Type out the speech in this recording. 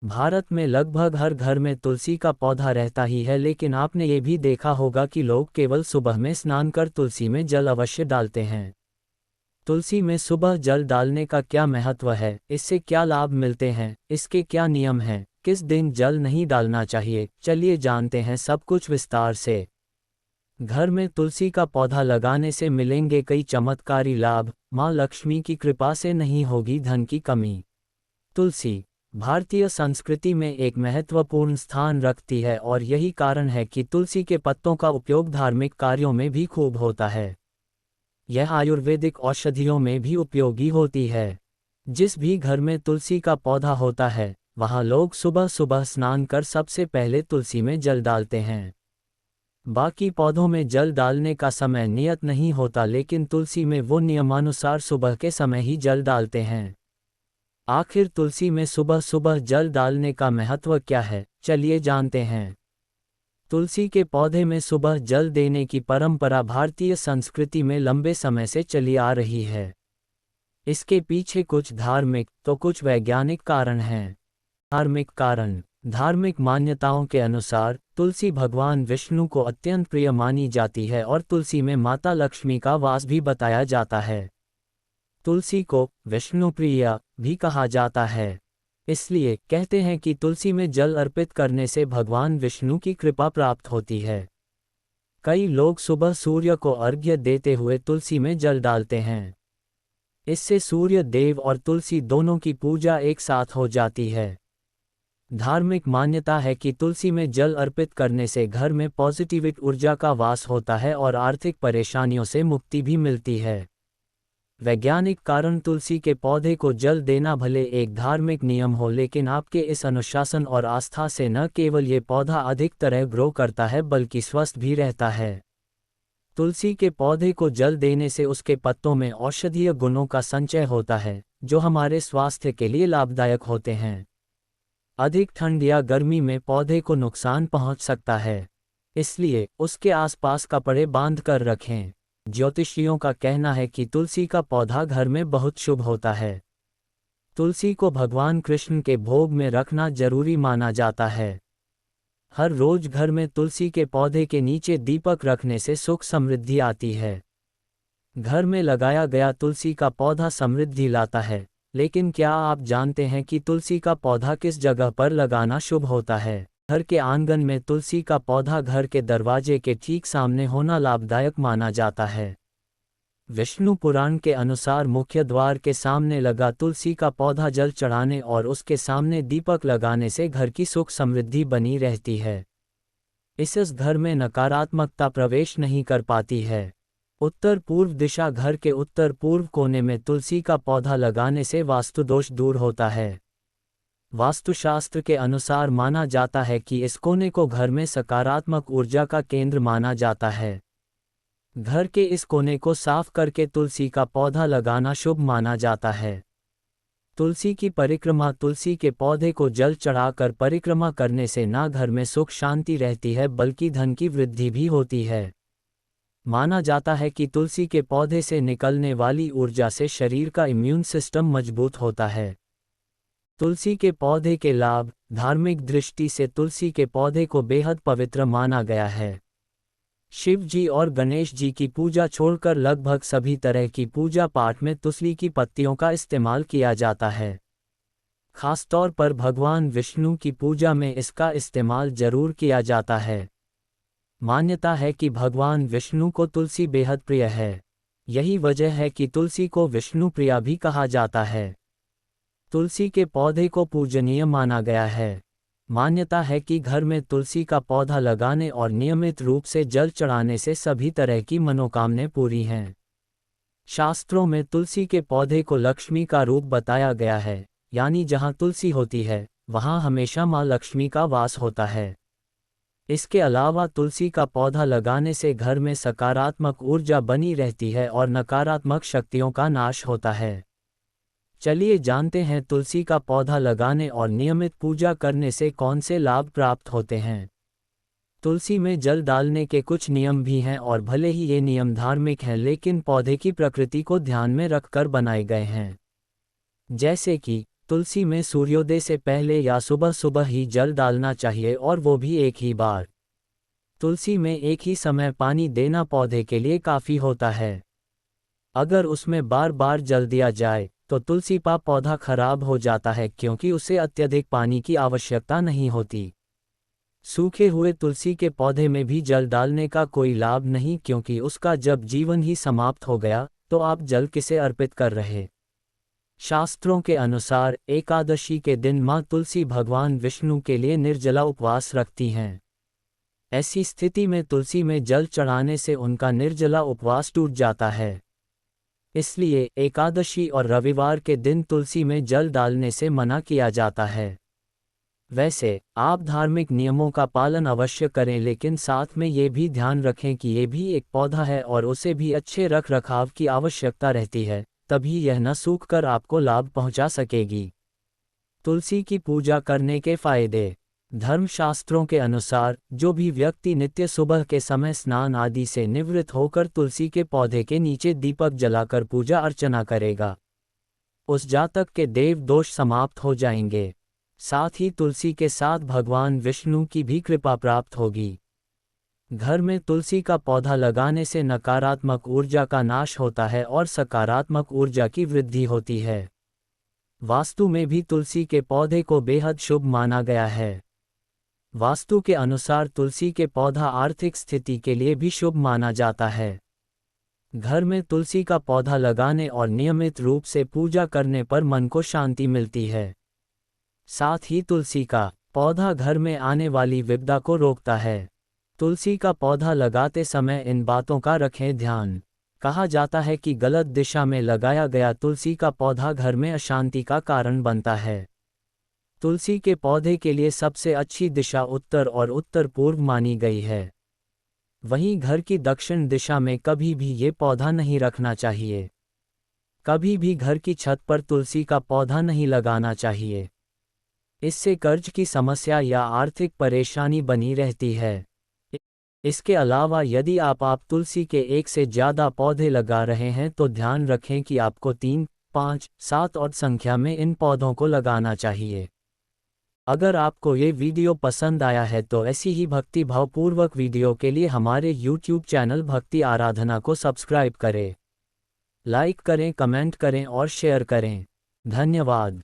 भारत में लगभग हर घर में तुलसी का पौधा रहता ही है, लेकिन आपने ये भी देखा होगा कि लोग केवल सुबह में स्नान कर तुलसी में जल अवश्य डालते हैं। तुलसी में सुबह जल डालने का क्या महत्व है, इससे क्या लाभ मिलते हैं, इसके क्या नियम हैं, किस दिन जल नहीं डालना चाहिए, चलिए जानते हैं सब कुछ विस्तार से। घर में तुलसी का पौधा लगाने से मिलेंगे कई चमत्कारी लाभ। माँ लक्ष्मी की कृपा से नहीं होगी धन की कमी। तुलसी भारतीय संस्कृति में एक महत्वपूर्ण स्थान रखती है और यही कारण है कि तुलसी के पत्तों का उपयोग धार्मिक कार्यों में भी खूब होता है। यह आयुर्वेदिक औषधियों में भी उपयोगी होती है। जिस भी घर में तुलसी का पौधा होता है, वहाँ लोग सुबह सुबह स्नान कर सबसे पहले तुलसी में जल डालते हैं। बाकी पौधों में जल डालने का समय नियत नहीं होता, लेकिन तुलसी में वो नियमानुसार सुबह के समय ही जल डालते हैं। आखिर तुलसी में सुबह सुबह जल डालने का महत्व क्या है, चलिए जानते हैं। तुलसी के पौधे में सुबह जल देने की परंपरा भारतीय संस्कृति में लंबे समय से चली आ रही है। इसके पीछे कुछ धार्मिक तो कुछ वैज्ञानिक कारण हैं। धार्मिक कारण। धार्मिक मान्यताओं के अनुसार तुलसी भगवान विष्णु को अत्यंत प्रिय मानी जाती है और तुलसी में माता लक्ष्मी का वास भी बताया जाता है। तुलसी को विष्णुप्रिया भी कहा जाता है। इसलिए कहते हैं कि तुलसी में जल अर्पित करने से भगवान विष्णु की कृपा प्राप्त होती है। कई लोग सुबह सूर्य को अर्घ्य देते हुए तुलसी में जल डालते हैं। इससे सूर्य देव और तुलसी दोनों की पूजा एक साथ हो जाती है। धार्मिक मान्यता है कि तुलसी में जल अर्पित करने से घर में पॉजिटिव ऊर्जा का वास होता है और आर्थिक परेशानियों से मुक्ति भी मिलती है। वैज्ञानिक कारण। तुलसी के पौधे को जल देना भले एक धार्मिक नियम हो, लेकिन आपके इस अनुशासन और आस्था से न केवल ये पौधा अधिक तरह ग्रो करता है बल्कि स्वस्थ भी रहता है। तुलसी के पौधे को जल देने से उसके पत्तों में औषधीय गुणों का संचय होता है, जो हमारे स्वास्थ्य के लिए लाभदायक होते हैं। अधिक ठंड या गर्मी में पौधे को नुकसान पहुंच सकता है, इसलिए उसके आसपास कपड़े बांध कर रखें। ज्योतिषियों का कहना है कि तुलसी का पौधा घर में बहुत शुभ होता है। तुलसी को भगवान कृष्ण के भोग में रखना जरूरी माना जाता है। हर रोज घर में तुलसी के पौधे के नीचे दीपक रखने से सुख समृद्धि आती है। घर में लगाया गया तुलसी का पौधा समृद्धि लाता है, लेकिन क्या आप जानते हैं कि तुलसी का पौधा किस जगह पर लगाना शुभ होता है? घर के आंगन में तुलसी का पौधा घर के दरवाजे के ठीक सामने होना लाभदायक माना जाता है। विष्णु पुराण के अनुसार मुख्य द्वार के सामने लगा तुलसी का पौधा जल चढ़ाने और उसके सामने दीपक लगाने से घर की सुख समृद्धि बनी रहती है। इस घर में नकारात्मकता प्रवेश नहीं कर पाती है। उत्तर पूर्व दिशा। घर के उत्तर पूर्व कोने में तुलसी का पौधा लगाने से वास्तु दोष दूर होता है। वास्तुशास्त्र के अनुसार माना जाता है कि इस कोने को घर में सकारात्मक ऊर्जा का केंद्र माना जाता है। घर के इस कोने को साफ करके तुलसी का पौधा लगाना शुभ माना जाता है। तुलसी की परिक्रमा। तुलसी के पौधे को जल चढ़ाकर परिक्रमा करने से न घर में सुख शांति रहती है बल्कि धन की वृद्धि भी होती है। माना जाता है कि तुलसी के पौधे से निकलने वाली ऊर्जा से शरीर का इम्यून सिस्टम मजबूत होता है। तुलसी के पौधे के लाभ। धार्मिक दृष्टि से तुलसी के पौधे को बेहद पवित्र माना गया है। शिव जी और गणेश जी की पूजा छोड़कर लगभग सभी तरह की पूजा पाठ में तुलसी की पत्तियों का इस्तेमाल किया जाता है। खासतौर पर भगवान विष्णु की पूजा में इसका इस्तेमाल जरूर किया जाता है। मान्यता है कि भगवान विष्णु को तुलसी बेहद प्रिय है। यही वजह है कि तुलसी को विष्णु प्रिया भी कहा जाता है। तुलसी के पौधे को पूजनीय माना गया है। मान्यता है कि घर में तुलसी का पौधा लगाने और नियमित रूप से जल चढ़ाने से सभी तरह की मनोकामनाएं पूरी हैं। शास्त्रों में तुलसी के पौधे को लक्ष्मी का रूप बताया गया है, यानी जहाँ तुलसी होती है वहाँ हमेशा माँ लक्ष्मी का वास होता है। इसके अलावा तुलसी का पौधा लगाने से घर में सकारात्मक ऊर्जा बनी रहती है और नकारात्मक शक्तियों का नाश होता है। चलिए जानते हैं तुलसी का पौधा लगाने और नियमित पूजा करने से कौन से लाभ प्राप्त होते हैं। तुलसी में जल डालने के कुछ नियम भी हैं और भले ही ये नियम धार्मिक हैं, लेकिन पौधे की प्रकृति को ध्यान में रखकर बनाए गए हैं। जैसे कि तुलसी में सूर्योदय से पहले या सुबह सुबह ही जल डालना चाहिए और वो भी एक ही बार। तुलसी में एक ही समय पानी देना पौधे के लिए काफ़ी होता है। अगर उसमें बार बार जल दिया जाए तो तुलसी का पौधा खराब हो जाता है क्योंकि उसे अत्यधिक पानी की आवश्यकता नहीं होती। सूखे हुए तुलसी के पौधे में भी जल डालने का कोई लाभ नहीं क्योंकि उसका जब जीवन ही समाप्त हो गया तो आप जल किसे अर्पित कर रहे। शास्त्रों के अनुसार एकादशी के दिन माँ तुलसी भगवान विष्णु के लिए निर्जला उपवास रखती हैं। ऐसी स्थिति में तुलसी में जल चढ़ाने से उनका निर्जला उपवास टूट जाता है। इसलिए एकादशी और रविवार के दिन तुलसी में जल डालने से मना किया जाता है। वैसे आप धार्मिक नियमों का पालन अवश्य करें, लेकिन साथ में ये भी ध्यान रखें कि ये भी एक पौधा है और उसे भी अच्छे रख रखाव की आवश्यकता रहती है, तभी यह न सूख कर आपको लाभ पहुंचा सकेगी। तुलसी की पूजा करने के फायदे। धर्मशास्त्रों के अनुसार जो भी व्यक्ति नित्य सुबह के समय स्नान आदि से निवृत्त होकर तुलसी के पौधे के नीचे दीपक जलाकर पूजा अर्चना करेगा, उस जातक के देव दोष समाप्त हो जाएंगे। साथ ही तुलसी के साथ भगवान विष्णु की भी कृपा प्राप्त होगी। घर में तुलसी का पौधा लगाने से नकारात्मक ऊर्जा का नाश होता है और सकारात्मक ऊर्जा की वृद्धि होती है। वास्तु में भी तुलसी के पौधे को बेहद शुभ माना गया है। वास्तु के अनुसार तुलसी के पौधा आर्थिक स्थिति के लिए भी शुभ माना जाता है। घर में तुलसी का पौधा लगाने और नियमित रूप से पूजा करने पर मन को शांति मिलती है। साथ ही तुलसी का पौधा घर में आने वाली विपदा को रोकता है। तुलसी का पौधा लगाते समय इन बातों का रखें ध्यान। कहा जाता है कि गलत दिशा में लगाया गया तुलसी का पौधा घर में अशांति का कारण बनता है। तुलसी के पौधे के लिए सबसे अच्छी दिशा उत्तर और उत्तर पूर्व मानी गई है। वहीं घर की दक्षिण दिशा में कभी भी ये पौधा नहीं रखना चाहिए। कभी भी घर की छत पर तुलसी का पौधा नहीं लगाना चाहिए। इससे कर्ज की समस्या या आर्थिक परेशानी बनी रहती है। इसके अलावा यदि आप तुलसी के एक से ज़्यादा पौधे लगा रहे हैं तो ध्यान रखें कि आपको 3, 5, 7 और संख्या में इन पौधों को लगाना चाहिए। अगर आपको ये वीडियो पसंद आया है तो ऐसी ही भक्ति भावपूर्वक वीडियो के लिए हमारे YouTube चैनल भक्ति आराधना को सब्सक्राइब करें, लाइक करें, कमेंट करें और शेयर करें। धन्यवाद।